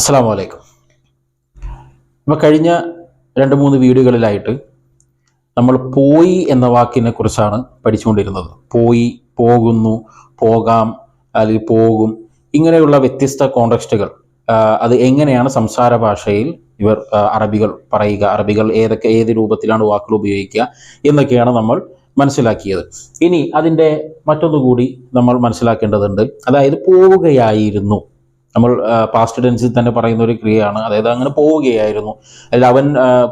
അസ്സലാമു അലൈക്കും. അപ്പോൾ കഴിഞ്ഞ 2-3 വീഡിയോകളിലായിട്ട് നമ്മൾ പോയി എന്ന വാക്കിനെ കുറിച്ചാണ് പഠിച്ചുകൊണ്ടിരുന്നത്. പോയി, പോകുന്നു, പോകാം, അല്ലെങ്കിൽ പോകും, ഇങ്ങനെയുള്ള വ്യത്യസ്ത കോണ്ടെക്സ്റ്റുകൾ അത് എങ്ങനെയാണ് സംസാര ഭാഷയിൽ ഇവർ അറബികൾ പറയുക, അറബികൾ ഏത് രൂപത്തിലാണ് വാക്കുകൾ ഉപയോഗിക്കുക എന്നൊക്കെയാണ് നമ്മൾ മനസ്സിലാക്കിയത്. ഇനി അതിൻ്റെ മറ്റൊന്നുകൂടി നമ്മൾ മനസ്സിലാക്കേണ്ടതുണ്ട്. അതായത് പോവുകയായിരുന്നു, നമ്മൾ പാസ്റ്റ് ടെൻസിൽ തന്നെ പറയുന്ന ഒരു ക്രിയയാണ്. അതായത് അങ്ങനെ പോവുകയായിരുന്നു, അല്ലെങ്കിൽ അവൻ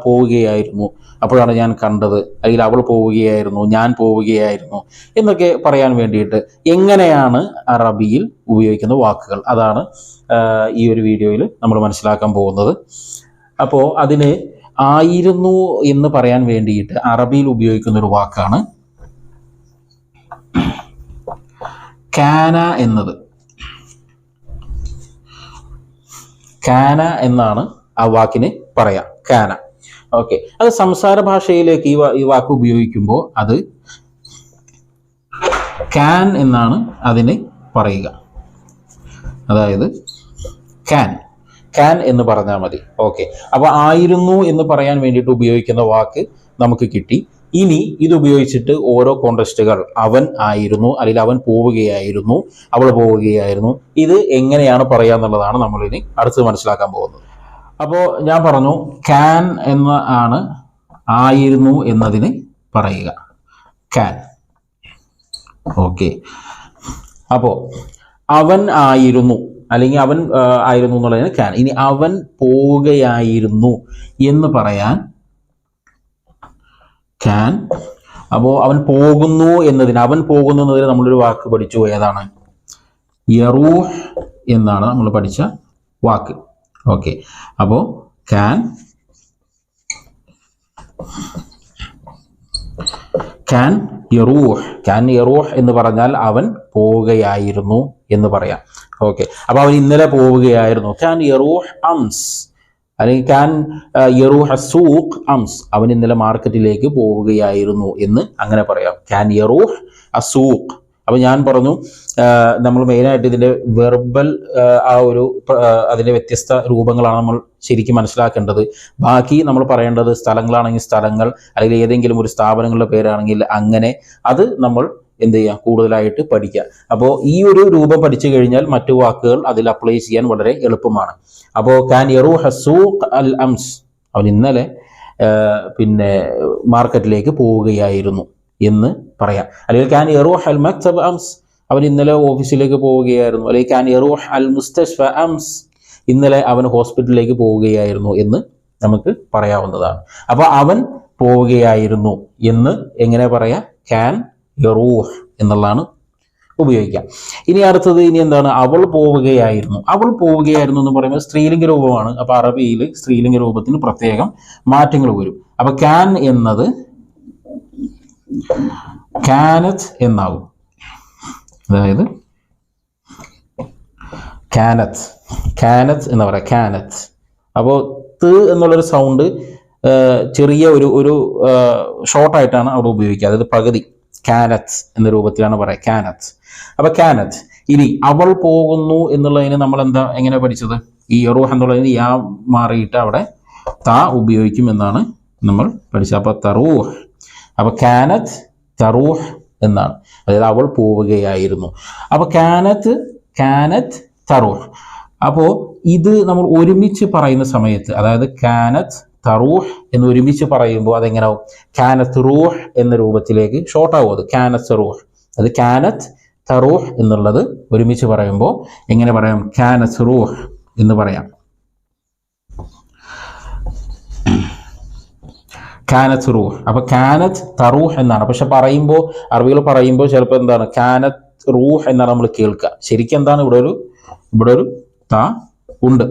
പോവുകയായിരുന്നു, അപ്പോഴാണ് ഞാൻ കണ്ടത്, അല്ലെങ്കിൽ അവൾ പോവുകയായിരുന്നു, ഞാൻ പോവുകയായിരുന്നു എന്നൊക്കെ പറയാൻ വേണ്ടിയിട്ട് എങ്ങനെയാണ് അറബിയിൽ ഉപയോഗിക്കുന്ന വാക്കുകൾ, അതാണ് ഈ ഒരു വീഡിയോയിൽ നമ്മൾ മനസ്സിലാക്കാൻ പോകുന്നത്. അപ്പോൾ അതിന് ആയിരുന്നു എന്ന് പറയാൻ വേണ്ടിയിട്ട് അറബിയിൽ ഉപയോഗിക്കുന്ന ഒരു വാക്കാണ് കാന എന്നത്. കാന എന്നാണ് ആ വാക്കിന് പറയാം, കാന. ഓക്കെ, അത് സംസാര ഭാഷയിലേക്ക് ഈ വാക്ക് ഉപയോഗിക്കുമ്പോൾ അത് കാൻ എന്നാണ് അതിന് പറയുക. അതായത് കാൻ എന്ന് പറഞ്ഞാൽ മതി. ഓക്കെ, അപ്പോൾ ആയിരുന്നു എന്ന് പറയാൻ വേണ്ടിയിട്ട് ഉപയോഗിക്കുന്ന വാക്ക് നമുക്ക് കിട്ടി. ഇനി ഇത് ഉപയോഗിച്ചിട്ട് ഓരോ കോണ്ടെക്സ്റ്റുകൾ, അവൻ ആയിരുന്നു, അല്ലെങ്കിൽ അവൻ പോവുകയായിരുന്നു, അവൾ പോവുകയായിരുന്നു, ഇത് എങ്ങനെയാണ് പറയുക എന്നുള്ളതാണ് നമ്മളിനി അടുത്ത് മനസ്സിലാക്കാൻ പോകുന്നത്. അപ്പോൾ ഞാൻ പറഞ്ഞു, കാൻ എന്ന ആണ് ആയിരുന്നു എന്നതിന് പറയുക, കാൻ. ഓക്കെ, അപ്പോൾ അവൻ ആയിരുന്നു, അല്ലെങ്കിൽ അവൻ ആയിരുന്നു എന്നുള്ളതിന് കാൻ. ഇനി അവൻ പോവുകയായിരുന്നു എന്ന് പറയാൻ കാൻ. അപ്പോൾ അവൻ പോകുന്നു എന്നതിന്, അവൻ പോകുന്നു എന്നതിന് നമ്മളൊരു വാക്ക് പഠിച്ചു, ഏതാണ്? യറൂഹ് എന്നാണ് നമ്മൾ പഠിച്ച വാക്ക്. ഓക്കെ, അപ്പോൾ കാൻ യറൂഹ് എന്ന് പറഞ്ഞാൽ അവൻ പോവുകയായിരുന്നു എന്ന് പറയാം. ഓക്കെ, അപ്പോൾ അവൻ ഇന്നലെ പോവുകയായിരുന്നു, കാൻ യറൂഹ് അംസ്, അല്ലെങ്കിൽ കാൻ യറൂഹ് അസ്സൂഖ് അംസ്, അവൻ ഇന്നലെ മാർക്കറ്റിലേക്ക് പോവുകയായിരുന്നു എന്ന് അങ്ങനെ പറയാം, കാൻ യറൂഹ് അസ്സൂഖ്. അപ്പോൾ ഞാൻ പറഞ്ഞു, നമ്മൾ മെയിനായിട്ട് ഇതിൻ്റെ വെർബൽ അതിൻ്റെ വ്യത്യസ്ത രൂപങ്ങളാണ് നമ്മൾ ശരിക്കും മനസ്സിലാക്കേണ്ടത്. ബാക്കി നമ്മൾ പറയേണ്ടത് സ്ഥലങ്ങളാണെങ്കിൽ സ്ഥലങ്ങൾ, അല്ലെങ്കിൽ ഏതെങ്കിലും ഒരു സ്ഥാപനങ്ങളുടെ പേരാണെങ്കിൽ അങ്ങനെ, അത് നമ്മൾ എന്ത് ചെയ്യുക, കൂടുതലായിട്ട് പഠിക്കുക. അപ്പോൾ ഈ ഒരു രൂപം പഠിച്ചു കഴിഞ്ഞാൽ മറ്റു വാക്കുകൾ അതിൽ അപ്ലൈ ചെയ്യാൻ വളരെ എളുപ്പമാണ്. അപ്പോൾ കാൻ യറൂഹ് അസ്സൂഖ് അൽ അംസ്, അവൻ ഇന്നലെ മാർക്കറ്റിലേക്ക് പോവുകയായിരുന്നു എന്ന് പറയാം. അല്ലെങ്കിൽ കാൻ യറൂഹ് അൽ മക്തബ് അംസ്, അവൻ ഇന്നലെ ഓഫീസിലേക്ക് പോവുകയായിരുന്നു. അല്ലെങ്കിൽ കാൻ യറൂഹ് അൽ മുസ്തശ്ഫ അംസ്, ഇന്നലെ അവൻ ഹോസ്പിറ്റലിലേക്ക് പോവുകയായിരുന്നു എന്ന് നമുക്ക് പറയാവുന്നതാണ്. അപ്പോൾ അവൻ പോവുകയായിരുന്നു എന്ന് എങ്ങനെ പറയാം? കാൻ യറൂഹ് എന്നുള്ളതാണ് ഉപയോഗിക്കാം. ഇനി അടുത്തത് എന്താണ്? അവൾ പോവുകയായിരുന്നു. അവൾ പോവുകയായിരുന്നു എന്ന് പറയുമ്പോൾ സ്ത്രീലിംഗ രൂപമാണ്. അപ്പോൾ അറബിയിൽ സ്ത്രീലിംഗ രൂപത്തിന് പ്രത്യേകം മാറ്റങ്ങൾ വരും. അപ്പോൾ കാൻ എന്നത് കാനത്ത് എന്നാകും. അതായത് കാനത്ത് എന്ന് പറയാം, കാനത്ത്. അപ്പോൾ ത് എന്നുള്ളൊരു സൗണ്ട് ചെറിയ ഒരു ഷോർട്ടായിട്ടാണ് അവിടെ ഉപയോഗിക്കുക, അതായത് പകുതി. കാനത്ത് എന്ന രൂപത്തിലാണ് പറയുക, കാനത്ത്. അപ്പൊ കാനത്ത്. ഇനി അവൾ പോകുന്നു എന്നുള്ളതിന് നമ്മൾ എങ്ങനെ പഠിച്ചത്? ഈ യറൂഹ് എന്നുള്ളതിന് യാ മാറിയിട്ട് അവിടെ താ ഉപയോഗിക്കും എന്നാണ് നമ്മൾ പഠിച്ചത്. അപ്പൊ തറൂഹ്. അപ്പൊ കാനത്ത് തറൂഹ് എന്നാണ്, അതായത് അവൾ പോവുകയായിരുന്നു. അപ്പൊ കാനത്ത് തറൂഹ്. അപ്പോ ഇത് നമ്മൾ ഒരുമിച്ച് പറയുന്ന സമയത്ത്, അതായത് കാനത്ത് തറൂഹ് എന്ന് ഒരുമിച്ച് പറയുമ്പോൾ അതെങ്ങനെയാവും? കാനത്ത് റൂഹ് എന്ന രൂപത്തിലേക്ക് ഷോർട്ടാവും. അത് കാനത്ത് റൂഹ്. അത് കാനത്ത് തറൂഹ് എന്നുള്ളത് ഒരുമിച്ച് പറയുമ്പോൾ എങ്ങനെ പറയാം? കാനത്ത് റൂഹ് എന്ന് പറയാം, കാനത്ത് റൂഹ്. അപ്പൊ കാനത്ത് തറൂഹ് എന്നാണ്. പക്ഷെ പറയുമ്പോൾ, അറബികൾ പറയുമ്പോൾ ചിലപ്പോൾ എന്താണ്, കാനത്ത് റൂഹ് എന്നാണ് നമ്മൾ കേൾക്കുക. ശരിക്കും എന്താണ്, ഇവിടെ ഒരു താ ഉണ്ട്.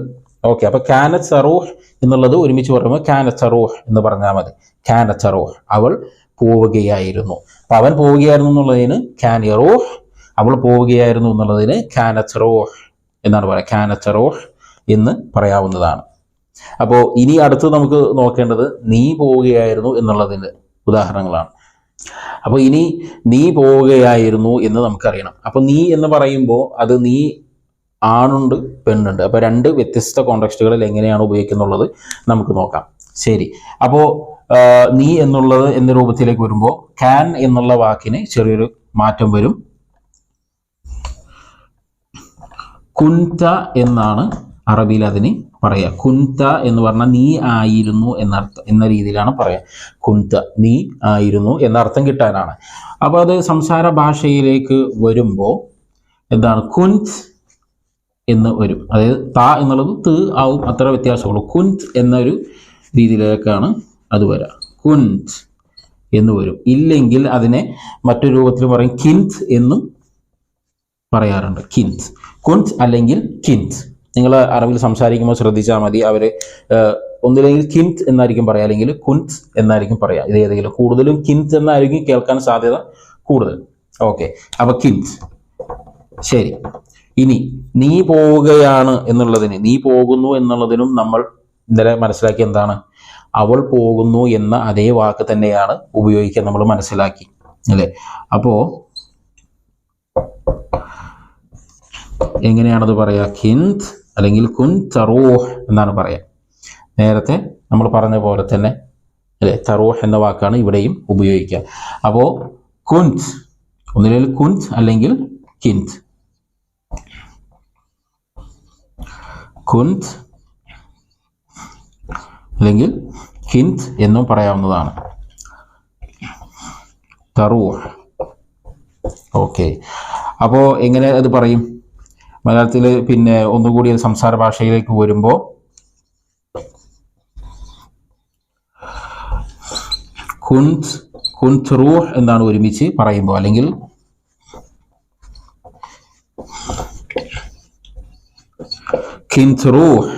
ഓക്കെ, അപ്പൊ കാനത്ത് തറൂഹ് എന്നുള്ളത് ഒരുമിച്ച് പറയുമ്പോൾ കാനത്ത് തറൂഹ് എന്ന് പറഞ്ഞാൽ മതി. കാനത്ത് തറൂഹ്, അവൾ പോവുകയായിരുന്നു. അപ്പൊ അവൻ പോവുകയായിരുന്നു എന്നുള്ളതിന് കാൻ യറൂഹ്, അവൾ പോവുകയായിരുന്നു എന്നുള്ളതിന് കാനത്ത് റൂഹ് എന്നാണ് പറയുക. കാനത്ത് റൂഹ് എന്ന് പറയാവുന്നതാണ്. അപ്പോൾ ഇനി അടുത്ത് നമുക്ക് നോക്കേണ്ടത് നീ പോവുകയായിരുന്നു എന്നുള്ളതിൻ്റെ ഉദാഹരണങ്ങളാണ്. അപ്പോൾ ഇനി നീ പോവുകയായിരുന്നു എന്ന് നമുക്കറിയണം. അപ്പോൾ നീ എന്ന് പറയുമ്പോൾ അത് നീ ആണുണ്ട് പെണ്ണുണ്ട്. അപ്പോൾ രണ്ട് വ്യത്യസ്ത കോണ്ടെക്സ്റ്റുകളിൽ എങ്ങനെയാണ് ഉപയോഗിക്കുന്നുള്ളത് നമുക്ക് നോക്കാം. ശരി, അപ്പോൾ നീ എന്നുള്ളത് എന്ന രൂപത്തിലേക്ക് വരുമ്പോൾ ക്യാൻ എന്നുള്ള വാക്കിന് ചെറിയൊരു മാറ്റം വരും. കുൻത എന്നാണ് അറബിയിൽ അതിന് പറയാ. കുൻത എന്ന് പറഞ്ഞാൽ നീ ആയിരുന്നു എന്ന രീതിയിലാണ് പറയാ. കുൻത നീ ആയിരുന്നു എന്ന അർത്ഥം കിട്ടാനാണ്. അപ്പോൾ അത് സംസാര ഭാഷയിലേക്ക് വരുമ്പോൾ എന്താണ് കുൻത് എന്ന് വരും. അതായത് ത എന്നുള്ളത് ത് ആവും, അത്ര വ്യത്യാസമുള്ളൂ. കുൻത് എന്നൊരു രീതിയിലേക്കാണ് അത് വരാം. കുൻത് എന്ന് വരും. ഇല്ലെങ്കിൽ അതിനെ മറ്റൊരു രൂപത്തിൽ പറയും കിൻത് എന്നും പറയാറുണ്ട്. കിൻത്, കുൻത് അല്ലെങ്കിൽ കിൻത്. നിങ്ങൾ അറബിൽ സംസാരിക്കുമ്പോൾ ശ്രദ്ധിച്ചാൽ മതി, അവർ ഒന്നില്ലെങ്കിൽ കിൻത് എന്നായിരിക്കും പറയുക, അല്ലെങ്കിൽ കുൻത് എന്നായിരിക്കും പറയുക. ഇത് ഏതെങ്കിലും കൂടുതലും കിൻത് എന്നായിരിക്കും കേൾക്കാൻ സാധ്യത കൂടുതൽ. ഓക്കെ, അപ്പൊ കിൻത്. ശരി, ഇനി നീ പോവുകയാണ് എന്നുള്ളതിന്, നീ പോകുന്നു എന്നുള്ളതിനും നമ്മൾ ഇന്നലെ മനസ്സിലാക്കി എന്താണ്, അവൾ പോകുന്നു എന്ന അതേ വാക്ക് തന്നെയാണ് ഉപയോഗിക്കാൻ നമ്മൾ മനസ്സിലാക്കി അല്ലേ. അപ്പോ എങ്ങനെയാണത് പറയാ? കിൻത് അല്ലെങ്കിൽ കുൻ തറൂഹ് എന്നാണ് പറയാ. നേരത്തെ നമ്മൾ പറഞ്ഞ പോലെ തന്നെ അല്ലെ, തറൂഹ് എന്ന വാക്കാണ് ഇവിടെയും ഉപയോഗിക്കുക. അപ്പോ കുൻത്, ഒന്നില്ലെങ്കിൽ കുൻത് അല്ലെങ്കിൽ കിൻത്. കുൻത് അല്ലെങ്കിൽ കിൻത് എന്നും പറയാവുന്നതാണ്. തറൂഹ്. ഓക്കെ, അപ്പോൾ എങ്ങനെ അത് പറയും മലയാളത്തിൽ? പിന്നെ ഒന്നുകൂടി സംസാര ഭാഷയിലേക്ക് വരുമ്പോൾ കുൻത്, കുൻത് റൂഹ് എന്നാണ് ഒരുമിച്ച് പറയുമ്പോൾ, അല്ലെങ്കിൽ കിൻത് റൂഹ്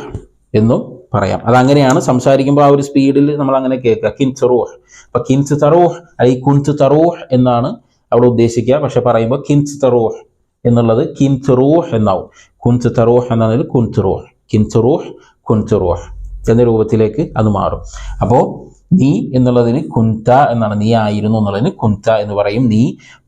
എന്നും പറയാം. അതങ്ങനെയാണ് സംസാരിക്കുമ്പോൾ ആ ഒരു സ്പീഡിൽ നമ്മൾ അങ്ങനെ കേൾക്കുക, കിൻത് റൂഹ്. അപ്പൊ കിൻത് തറൂഹ് അല്ലെങ്കിൽ കുൻത് തറൂഹ് എന്നാണ് അവിടെ ഉദ്ദേശിക്കുക. പക്ഷെ പറയുമ്പോൾ കിൻത് തറൂഹ് എന്നുള്ളത് കിൻത് റൂഹ് എന്നാവും. കുൻത് തറൂഹ് എന്നതിൽ കുൻത് റൂഹ്, കിൻത് റൂഹ്, കുൻത് റൂഹ് എന്ന രൂപത്തിലേക്ക് അത് മാറും. അപ്പോൾ നീ എന്നുള്ളതിന് കുൻത എന്നാണ്, നീ ആയിരുന്നു എന്നുള്ളതിന് കുൻത എന്ന് പറയും. നീ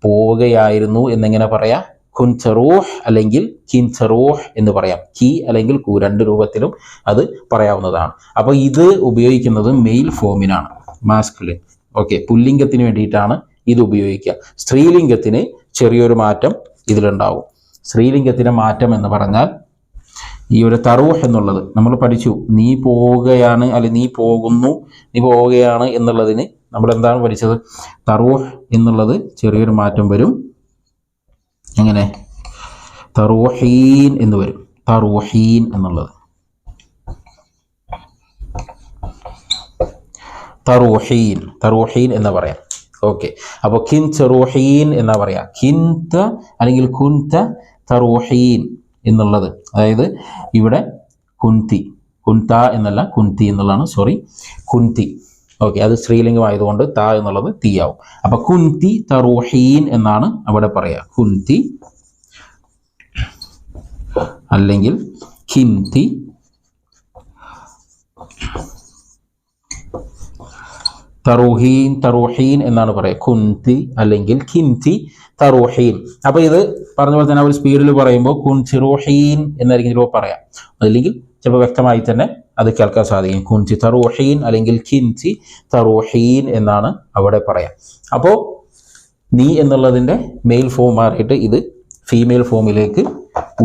പോവുകയായിരുന്നു എന്നെങ്ങനെ പറയാ? കുൻത റൂഹ് അല്ലെങ്കിൽ കിൻത റൂഹ് എന്ന് പറയാം. കി അല്ലെങ്കിൽ കു, രണ്ട് രൂപത്തിലും അത് പറയാവുന്നതാണ്. അപ്പോൾ ഇത് ഉപയോഗിക്കുന്നത് മെയിൽ ഫോമിനാണ്, മാസ്കുലിൻ. ഓക്കെ, പുല്ലിംഗത്തിന് വേണ്ടിയിട്ടാണ് ഇത് ഉപയോഗിക്കുക. സ്ത്രീലിംഗത്തിന് ചെറിയൊരു മാറ്റം ഇതിലുണ്ടാവും. സ്ത്രീലിംഗത്തിന് മാറ്റം എന്ന് പറഞ്ഞാൽ ഈ ഒരു തറൂഹ് എന്നുള്ളത് നമ്മൾ പഠിച്ചു. നീ പോവുകയാണ് അല്ലെ നീ പോകുന്നു, നീ പോവുകയാണ് എന്നുള്ളതിന് നമ്മൾ എന്താണ് പഠിച്ചത്? തറൂഹ് എന്നുള്ളത് ചെറിയൊരു മാറ്റം വരും. എങ്ങനെ? തറൂഹീൻ എന്ന് വരും. തറൂഹീൻ എന്നുള്ളത് തറൂഹീൻ, തറൂഹീൻ എന്ന് പറയാം. ഓക്കെ, അപ്പോൾ കിൻത റൂഹീൻ എന്നാ പറയാ. കിൻത അല്ലെങ്കിൽ കുൻത തറൂഹീൻ എന്നുള്ളത്, അതായത് ഇവിടെ കുന്തി, കുൻത എന്നല്ല കുന്തി എന്നുള്ളതാണ്, സോറി, കുന്തി. ഓക്കെ, അത് സ്ത്രീലിംഗമായതുകൊണ്ട് ത എന്നുള്ളത് തീയാവും. അപ്പൊ കുന്തി തറൂഹീൻ എന്നാണ് അവിടെ പറയാ. കുന്തി അല്ലെങ്കിൽ കിൻതി തറൂഹീൻ, തറൂഹീൻ എന്നാണ് പറയുക. കുന്തി അല്ലെങ്കിൽ കിൻതി തറൂഹീൻ. അപ്പൊ ഇത് പറഞ്ഞ പോലെ തന്നെ ഒരു സ്പീഡിൽ പറയുമ്പോൾ കുൻതി റൂഹീൻ എന്നായിരിക്കും ചിലപ്പോൾ പറയാം. അല്ലെങ്കിൽ ചിലപ്പോൾ വ്യക്തമായി തന്നെ അത് കേൾക്കാൻ സാധിക്കും. കുൻതി തറൂഹീൻ അല്ലെങ്കിൽ കിൻതി തറൂഹീൻ എന്നാണ് അവിടെ പറയാം. അപ്പോൾ നീ എന്നുള്ളതിൻ്റെ മെയിൽ ഫോം മാറിയിട്ട് ഇത് ഫീമെയിൽ ഫോമിലേക്ക്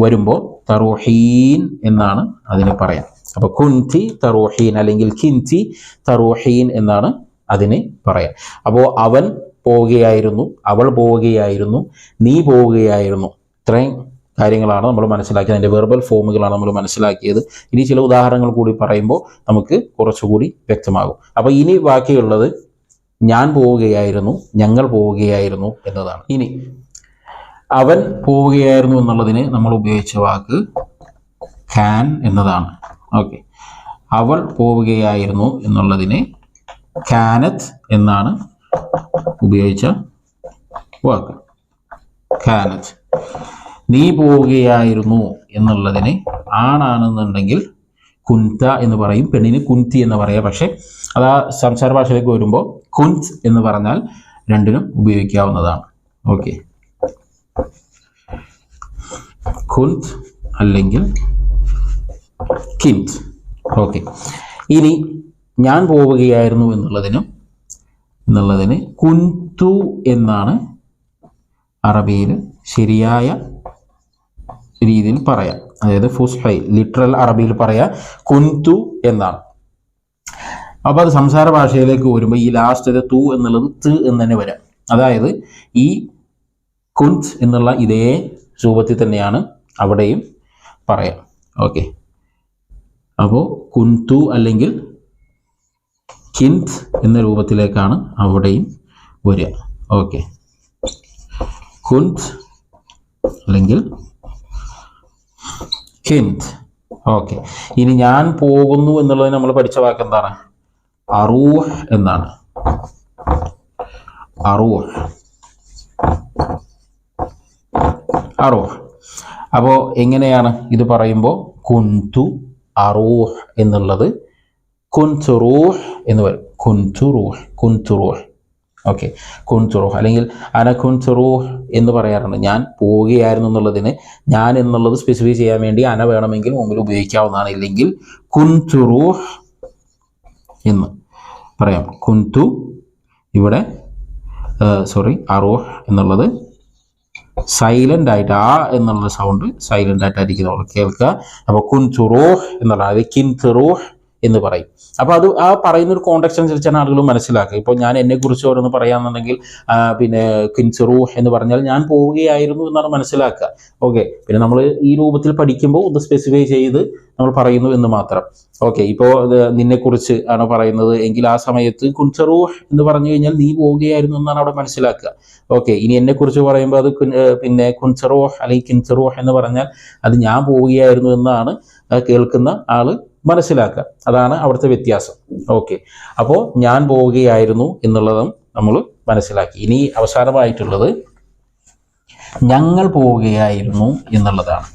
വരുമ്പോൾ തറൂഹീൻ എന്നാണ് അതിന് പറയാം. അപ്പോൾ കുൻതി തറൂഹീൻ അല്ലെങ്കിൽ കിൻതി തറൂഹീൻ എന്നാണ് അതിന് പറയാം. അപ്പോൾ അവൻ പോവുകയായിരുന്നു, അവൾ പോവുകയായിരുന്നു, നീ പോവുകയായിരുന്നു. ഇത്രയും കാര്യങ്ങളാണ് നമ്മൾ മനസ്സിലാക്കിയത്. അതിൻ്റെ വെർബൽ ഫോമുകളാണ് നമ്മൾ മനസ്സിലാക്കിയത്. ഇനി ചില ഉദാഹരണങ്ങൾ കൂടി പറയുമ്പോൾ നമുക്ക് കുറച്ചുകൂടി വ്യക്തമാകും. അപ്പോൾ ഇനി ബാക്കിയുള്ളത് ഞാൻ പോവുകയായിരുന്നു, ഞങ്ങൾ പോവുകയായിരുന്നു എന്നതാണ്. ഇനി അവൻ പോവുകയായിരുന്നു എന്നുള്ളതിന് നമ്മൾ ഉപയോഗിച്ച വാക്ക് ക്യാൻ എന്നതാണ്. ഓക്കെ, അവൾ പോവുകയായിരുന്നു എന്നുള്ളതിന് കാനത്ത് എന്നാണ് ഉപയോഗിച്ച വാക്ക്. കാനത്ത്. നീ പോവുകയായിരുന്നു എന്നുള്ളതിന് ആണാണെന്നുണ്ടെങ്കിൽ കുൻത എന്ന് പറയും, പെണ്ണിന് കുന്തി എന്ന് പറയാം. പക്ഷെ അത് ആ സംസാര ഭാഷയിലേക്ക് വരുമ്പോൾ കുൻത് എന്ന് പറഞ്ഞാൽ രണ്ടിനും ഉപയോഗിക്കാവുന്നതാണ്. ഓക്കെ, കുൻത് അല്ലെങ്കിൽ കിൻത്. ഓക്കെ, ഇനി ഞാൻ പോവുകയായിരുന്നു എന്നുള്ളതിന് കുൻതു എന്നാണ് അറബിയിൽ ശരിയായ രീതിയിൽ പറയാം. അതായത് ഫുസ്ഹൈ ലിറ്ററൽ അറബിയിൽ പറയാം കുൻതു എന്നാണ്. അപ്പോൾ അത് സംസാര ഭാഷയിലേക്ക് വരുമ്പോൾ ഈ ലാസ്റ്റ് തു എന്നുള്ളത് ത് എന്ന് തന്നെ വരാം. അതായത് ഈ കുൻത് എന്നുള്ള ഇതേ രൂപത്തിൽ തന്നെയാണ് അവിടെയും പറയാം. ഓക്കെ, അപ്പോൾ കുൻതു അല്ലെങ്കിൽ കിൻത് എന്ന രൂപത്തിലേക്കാണ് അവിടെയും വരിക. ഓക്കെ, കുൻത് അല്ലെങ്കിൽ കിൻത്. ഓക്കെ, ഇനി ഞാൻ പോകുന്നു എന്നുള്ളത് നമ്മൾ പഠിച്ച വാക്ക് എന്താണ്? അറൂഹ് എന്നാണ്. അറൂഹ്. അപ്പോൾ എങ്ങനെയാണ് ഇത് പറയുമ്പോൾ കുൻതു അറൂഹ് എന്നുള്ളത് കുൻതു റൂഹ് എന്ന് വരും. കുൻതു റൂഹ്. ഓക്കെ, കുൻതു റൂഹ് അല്ലെങ്കിൽ അന കുൻതു റൂഹ് എന്ന് പറയാറുണ്ട്. ഞാൻ പോവുകയായിരുന്നു എന്നുള്ളതിന് ഞാൻ എന്നുള്ളത് സ്പെസിഫൈ ചെയ്യാൻ വേണ്ടി അന വേണമെങ്കിൽ മുമ്പിൽ ഉപയോഗിക്കാവുന്നതാണ്. ഇല്ലെങ്കിൽ കുൻതു റൂഹ് എന്ന് പറയാം. കുൻതു ഇവിടെ അറൂഹ് എന്നുള്ളത് സൈലന്റ് ആയിട്ട് ആ എന്നുള്ള സൗണ്ട് സൈലന്റ് ആയിട്ടായിരിക്കും നമ്മൾ കേൾക്കുക. അപ്പോൾ കുൻതു റൂഹ് എന്നുള്ള അത് കിൻതു റൂഹ് എന്ന് പറയും. അപ്പോൾ അത് ആ പറയുന്ന ഒരു കോണ്ടെക്സ്റ്റ് അനുസരിച്ചാണ് ആളുകൾ മനസ്സിലാക്കുക. ഇപ്പോൾ ഞാൻ എന്നെക്കുറിച്ച് ഓരോന്ന് പറയാമെന്നുണ്ടെങ്കിൽ പിന്നെ കിൻതു റൂഹ് എന്ന് പറഞ്ഞാൽ ഞാൻ പോവുകയായിരുന്നു എന്നാണ് മനസ്സിലാക്കുക. ഓക്കെ, പിന്നെ നമ്മൾ ഈ രൂപത്തിൽ പഠിക്കുമ്പോൾ ഒന്ന് സ്പെസിഫൈ ചെയ്ത് നമ്മൾ പറയുന്നു എന്ന് മാത്രം. ഓക്കെ, ഇപ്പോൾ നിന്നെക്കുറിച്ച് ആണ് പറയുന്നത് എങ്കിൽ ആ സമയത്ത് കുൻതു റൂഹ് എന്ന് പറഞ്ഞു കഴിഞ്ഞാൽ നീ പോവുകയായിരുന്നു എന്നാണ് അവിടെ മനസ്സിലാക്കുക. ഓക്കെ, ഇനി എന്നെക്കുറിച്ച് പറയുമ്പോൾ അത് പിന്നെ കുൻതു റൂഹ് അല്ലെങ്കിൽ കിൻതു റൂഹ് എന്ന് പറഞ്ഞാൽ അത് ഞാൻ പോവുകയായിരുന്നു എന്നാണ് കേൾക്കുന്ന ആള് മനസ്സിലാക്കുക. അതാണ് അവിടുത്തെ വ്യത്യാസം. ഓക്കെ, അപ്പോൾ ഞാൻ പോവുകയായിരുന്നു എന്നുള്ളതും നമ്മൾ മനസ്സിലാക്കി. ഇനി അവസാനമായിട്ടുള്ളത് ഞങ്ങൾ പോവുകയായിരുന്നു എന്നുള്ളതാണ്.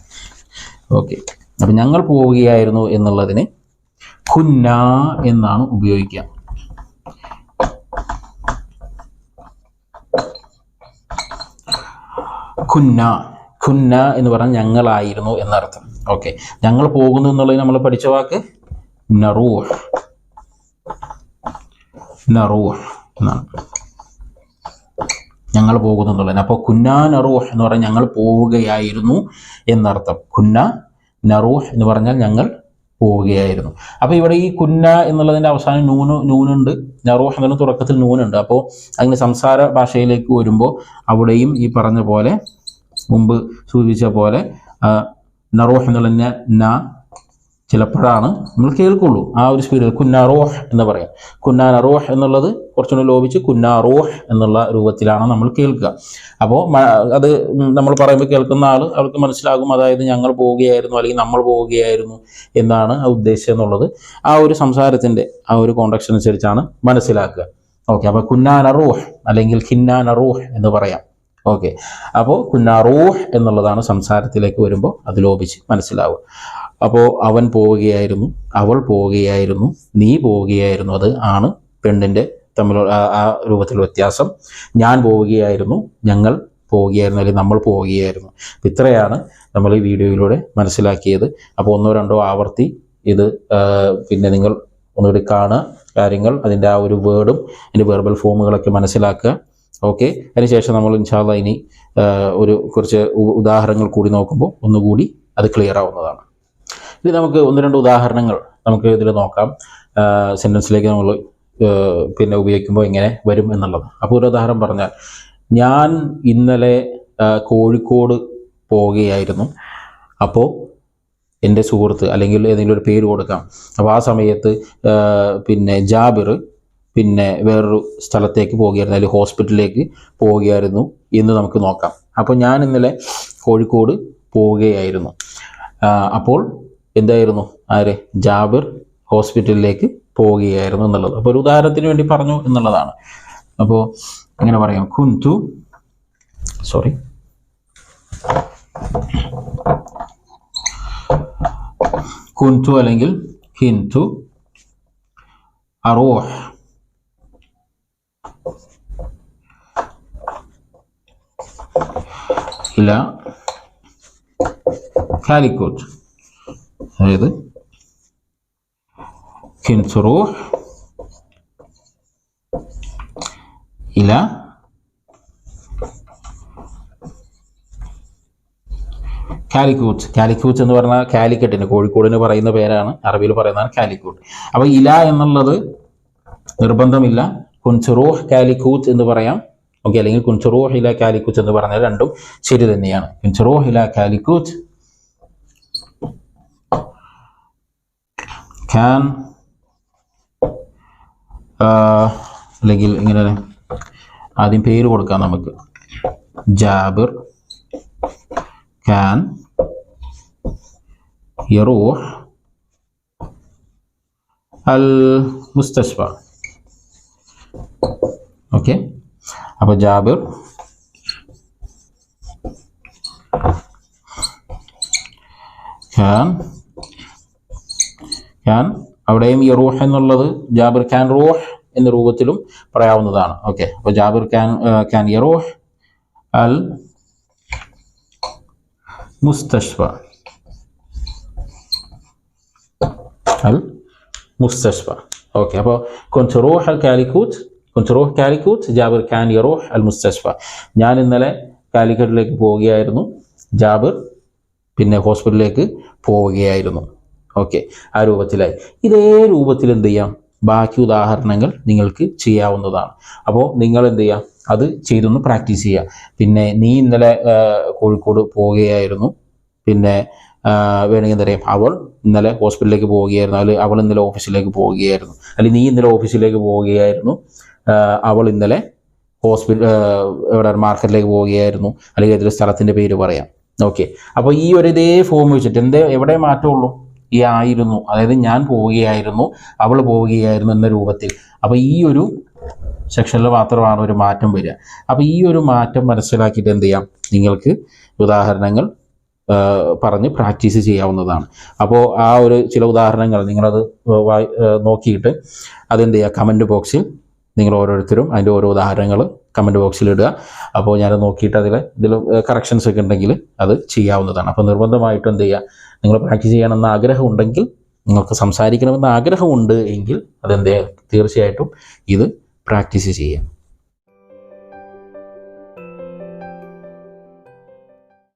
ഓക്കെ, അപ്പം ഞങ്ങൾ പോവുകയായിരുന്നു എന്നുള്ളതിന് കുന്ന എന്നാണ് ഉപയോഗിക്കുക. കുന്ന എന്ന് പറഞ്ഞാൽ ഞങ്ങളായിരുന്നു എന്നർത്ഥം. ഓക്കെ, ഞങ്ങൾ പോകുന്നു എന്നുള്ളത് നമ്മൾ പഠിച്ച വാക്ക് നറൂഹ് എന്നാണ്. ഞങ്ങൾ പോകുന്നു എന്നുള്ളത്. അപ്പോൾ കുന്ന നറൂഹ് എന്ന് പറഞ്ഞാൽ ഞങ്ങൾ പോവുകയായിരുന്നു എന്നർത്ഥം. കുന്ന നറൂഹ് എന്ന് പറഞ്ഞാൽ ഞങ്ങൾ പോവുകയായിരുന്നു. അപ്പോൾ ഇവിടെ ഈ കുന്ന എന്നുള്ളതിൻ്റെ അവസാനം നൂനുണ്ട്, നറൂഹ് എന്നുള്ള തുടക്കത്തിൽ നൂനുണ്ട്. അപ്പോൾ അങ്ങനെ സംസാര ഭാഷയിലേക്ക് വരുമ്പോൾ അവിടെയും ഈ പറഞ്ഞ പോലെ മുമ്പ് സൂചിപ്പിച്ച പോലെ നറൂഹ് എന്നുള്ള ന ചിലപ്പോഴാണ് നമ്മൾ കേൾക്കുള്ളൂ. ആ ഒരു സ്പീഡിൽ കുന്ന റൂഹ് എന്ന് പറയാം. കുന്ന നറൂഹ് എന്നുള്ളത് കുറച്ചുകൂടി ലോപിച്ച് കുന്ന റൂഹ് എന്നുള്ള രൂപത്തിലാണ് നമ്മൾ കേൾക്കുക. അപ്പോൾ അത് നമ്മൾ പറയുമ്പോൾ കേൾക്കുന്ന അവർക്ക് മനസ്സിലാകും, അതായത് ഞങ്ങൾ പോവുകയായിരുന്നു അല്ലെങ്കിൽ നമ്മൾ പോവുകയായിരുന്നു എന്നാണ് ഉദ്ദേശിച്ചത് എന്നുള്ളത് ആ ഒരു സംസാരത്തിൻ്റെ ആ ഒരു കോണ്ടെക്സ്റ്റ് അനുസരിച്ചാണ് മനസ്സിലാക്കുക. ഓക്കെ, അപ്പോൾ കുന്ന നറൂഹ് അല്ലെങ്കിൽ ഖിന്ന നറൂഹ് എന്ന് പറയാം. ഓക്കെ, അപ്പോൾ കുന്ന റൂഹ് എന്നുള്ളതാണ് സംസാരത്തിലേക്ക് വരുമ്പോൾ അത് ലോപിച്ച് മനസ്സിലാവുക. അപ്പോൾ അവൻ പോവുകയായിരുന്നു, അവൾ പോവുകയായിരുന്നു, നീ പോവുകയായിരുന്നു. അത് ആണ് പെണ്ണിൻ്റെ തമ്മിലുള്ള ആ രൂപത്തിൽ വ്യത്യാസം. ഞാൻ പോവുകയായിരുന്നു, ഞങ്ങൾ പോവുകയായിരുന്നു അല്ലെങ്കിൽ നമ്മൾ പോവുകയായിരുന്നു. ഇത്രയാണ് നമ്മൾ ഈ വീഡിയോയിലൂടെ മനസ്സിലാക്കിയത്. അപ്പോൾ ഒന്നോ രണ്ടോ ആവർത്തി ഇത് പിന്നെ നിങ്ങൾ ഒന്നുകൂടി കാണുക, കാര്യങ്ങൾ അതിൻ്റെ ആ ഒരു വേർഡും അതിൻ്റെ വെർബൽ ഫോമുകളൊക്കെ മനസ്സിലാക്കുക. ഓക്കെ, അതിനുശേഷം നമ്മൾ ഇൻഷാ അല്ലാഹ് ഇനി കുറച്ച് ഉദാഹരണങ്ങൾ കൂടി നോക്കുമ്പോൾ ഒന്നുകൂടി അത് ക്ലിയർ ആവുന്നതാണ്. ഇത് നമുക്ക് ഒന്ന് രണ്ട് ഉദാഹരണങ്ങൾ നമുക്ക് ഇതിൽ നോക്കാം. സെൻറ്റൻസിലേക്ക് നമ്മൾ പിന്നെ ഉപയോഗിക്കുമ്പോൾ എങ്ങനെ വരും എന്നുള്ളത്. അപ്പോൾ ഒരു ഉദാഹരണം പറഞ്ഞാൽ, ഞാൻ ഇന്നലെ കോഴിക്കോട് പോവുകയായിരുന്നു. അപ്പോൾ എൻ്റെ സുഹൃത്ത് അല്ലെങ്കിൽ ഏതെങ്കിലും ഒരു പേര് കൊടുക്കാം. അപ്പോൾ ആ സമയത്ത് പിന്നെ ജാബിർ പിന്നെ വേറൊരു സ്ഥലത്തേക്ക് പോവുകയായിരുന്നു, അല്ലെങ്കിൽ ഹോസ്പിറ്റലിലേക്ക് പോവുകയായിരുന്നു എന്ന് നമുക്ക് നോക്കാം. അപ്പോൾ ഞാൻ ഇന്നലെ കോഴിക്കോട് പോവുകയായിരുന്നു. അപ്പോൾ എന്തായിരുന്നു ജാബിർ ഹോസ്പിറ്റലിലേക്ക് പോവുകയായിരുന്നു എന്നുള്ളത്. അപ്പോൾ ഒരു ഉദാഹരണത്തിന് വേണ്ടി പറഞ്ഞു എന്നുള്ളതാണ്. അപ്പോൾ എങ്ങനെ പറയാം? കുൻതു അല്ലെങ്കിൽ ഹിൻതു അറൂഹ് ഇല കാലിക്കോട്ട്. അതായത് كنت روح إلى കാലിക്കൂട്ട്. കാലിക്കൂട്ട് എന്ന് പറഞ്ഞാൽ കാലിക്കറ്റിന്, കോഴിക്കോടിന് പറയുന്ന പേരാണ്, അറബിയിൽ പറയുന്നതാണ് കാലിക്കൂട്ട്. അപ്പോൾ ഇല എന്നുള്ളത് നിർബന്ധമില്ല, കുൻസുറൂഹ് കാലിക്കൂത്ത് എന്ന് പറയാം. ഓക്കെ, അല്ലെങ്കിൽ കുൻസുറൂഹ് ഇല കാലിക്കൂത്ത് എന്ന് പറഞ്ഞാൽ രണ്ടും ശരി തന്നെയാണ്. കുൻസുറൂഹ് ഇല കാലിക്കൂത്ത്. ഖാൻ അല്ലെങ്കിൽ ഇങ്ങനെ ആദ്യം പേര് കൊടുക്കാം നമുക്ക്. ജാബിർ ഖാൻ യറൂഹ് അൽ മുസ്തശ്ഫ. ഓക്കെ, അപ്പോൾ ജാബിർ ഖാൻ അവിടെയും യറൂഹ് എന്നുള്ളത് ജാബിർ ഖാൻ റൂഹ് എന്ന രൂപത്തിലും പറയാവുന്നതാണ്. ഓക്കെ, അപ്പോൾ ജാബിർ ഖാൻ യറൂഹ് അൽ മുസ്തശ്ഫ. ഓക്കെ, അപ്പോൾ കുൻതു റൂഹ് അൽ കാലിക്കൂത്ത്, കുൻതു റൂഹ് കാലിക്കൂത്ത്, ജാബിർ ഖാൻ യറൂഹ് അൽ മുസ്തശ്ഫ. ഞാൻ ഇന്നലെ കാലിക്കറ്റിലേക്ക് പോവുകയായിരുന്നു, ജാബിർ പിന്നെ ഹോസ്പിറ്റലിലേക്ക് പോവുകയായിരുന്നു. ഓക്കെ, ആ രൂപത്തിലായി. ഇതേ രൂപത്തിൽ എന്ത് ചെയ്യാം, ബാക്കി ഉദാഹരണങ്ങൾ നിങ്ങൾക്ക് ചെയ്യാവുന്നതാണ്. അപ്പോൾ നിങ്ങൾ എന്ത് ചെയ്യാം, അത് ചെയ്തൊന്ന് പ്രാക്ടീസ് ചെയ്യുക. പിന്നെ നീ ഇന്നലെ കോഴിക്കോട് പോവുകയായിരുന്നു, പിന്നെ വേണമെങ്കിൽ എന്താ പറയുക, അവൾ ഇന്നലെ ഹോസ്പിറ്റലിലേക്ക് പോവുകയായിരുന്നു, അല്ലെങ്കിൽ അവൾ ഇന്നലെ ഓഫീസിലേക്ക് പോവുകയായിരുന്നു, അല്ലെങ്കിൽ നീ ഇന്നലെ ഓഫീസിലേക്ക് പോവുകയായിരുന്നു, അവൾ ഇന്നലെ മാർക്കറ്റിലേക്ക് പോവുകയായിരുന്നു, അല്ലെങ്കിൽ ഏതൊരു സ്ഥലത്തിൻ്റെ പേര് പറയാം. ഓക്കെ, അപ്പോൾ ഈ ഒരു ഇതേ ഫോം വെച്ചിട്ട് എവിടെ മാറ്റമുള്ളൂ, ഈ ആയിരുന്നു, അതായത് ഞാൻ പോവുകയായിരുന്നു, അവൾ പോവുകയായിരുന്നു എന്ന രൂപത്തിൽ. അപ്പോൾ ഈ ഒരു സെക്ഷനിൽ മാത്രമാണ് ഒരു മാറ്റം വരിക. അപ്പോൾ ഈ ഒരു മാറ്റം മനസ്സിലാക്കിയിട്ട് എന്ത് ചെയ്യാം, നിങ്ങൾക്ക് ഉദാഹരണങ്ങൾ പറഞ്ഞ് പ്രാക്ടീസ് ചെയ്യാവുന്നതാണ്. അപ്പോൾ ആ ഒരു ചില ഉദാഹരണങ്ങൾ നിങ്ങളത് നോക്കിയിട്ട് അതെന്ത് ചെയ്യുക, കമൻറ്റ് ബോക്സിൽ നിങ്ങൾ ഓരോരുത്തരും അതിൻ്റെ ഓരോ ഉദാഹരണങ്ങൾ കമൻറ്റ് ബോക്സിൽ ഇടുക. അപ്പോൾ ഞാൻ നോക്കിയിട്ട് ഇതിൽ കറക്ഷൻസ് ഒക്കെ ഉണ്ടെങ്കിൽ അത് ചെയ്യാവുന്നതാണ്. അപ്പോൾ നിർബന്ധമായിട്ടും എന്ത് ചെയ്യുക, നിങ്ങൾ പ്രാക്ടീസ് ചെയ്യണമെന്ന് ആഗ്രഹമുണ്ടെങ്കിൽ, നിങ്ങൾക്ക് സംസാരിക്കണമെന്ന് ആഗ്രഹമുണ്ട് എങ്കിൽ തീർച്ചയായിട്ടും ഇത് പ്രാക്ടീസ് ചെയ്യാം.